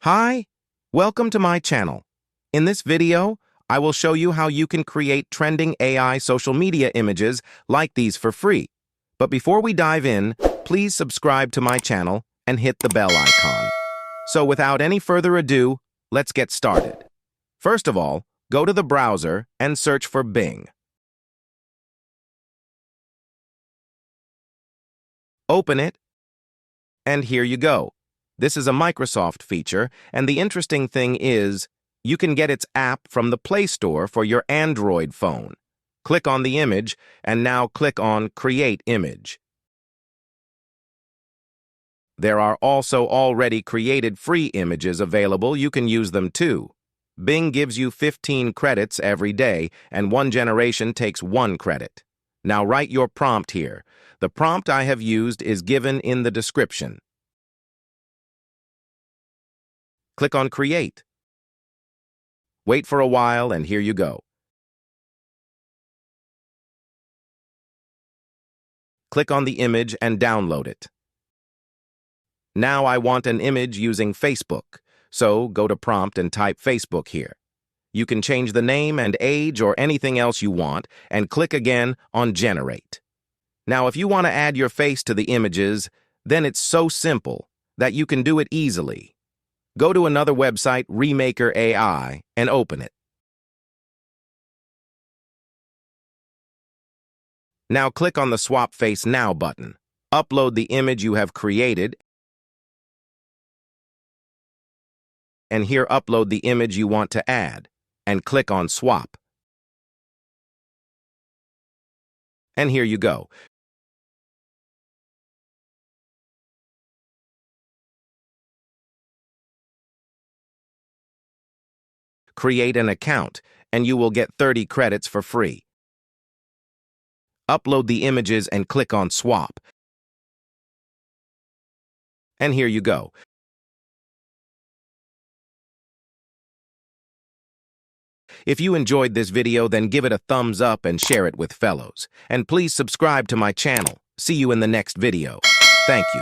Hi, welcome to my channel. In this video, I will show you how you can create trending AI social media images like these for free. But before we dive in, please subscribe to my channel and hit the bell icon. So without any further ado, let's get started. First of all, go to the browser and search for Bing. Open it, and here you go. This is a Microsoft feature, and the interesting thing is, you can get its app from the Play Store for your Android phone. Click on the image, and now click on Create Image. There are also already created free images available. You can use them too. Bing gives you 15 credits every day, and one generation takes 1 credit. Now write your prompt here. The prompt I have used is given in the description. Click on Create. Wait for a while, and here you go. Click on the image and download it. Now I want an image using Facebook, so go to Prompt and type Facebook here. You can change the name and age or anything else you want, and click again on Generate. Now if you want to add your face to the images, then it's so simple that you can do it easily. Go to another website, Remaker AI, and open it. Now click on the Swap Face Now button. Upload the image you have created, and here upload the image you want to add, and click on Swap. And here you go. Create an account, and you will get 30 credits for free. Upload the images and click on Swap. And here you go. If you enjoyed this video, then give it a thumbs up and share it with fellows. And please subscribe to my channel. See you in the next video. Thank you.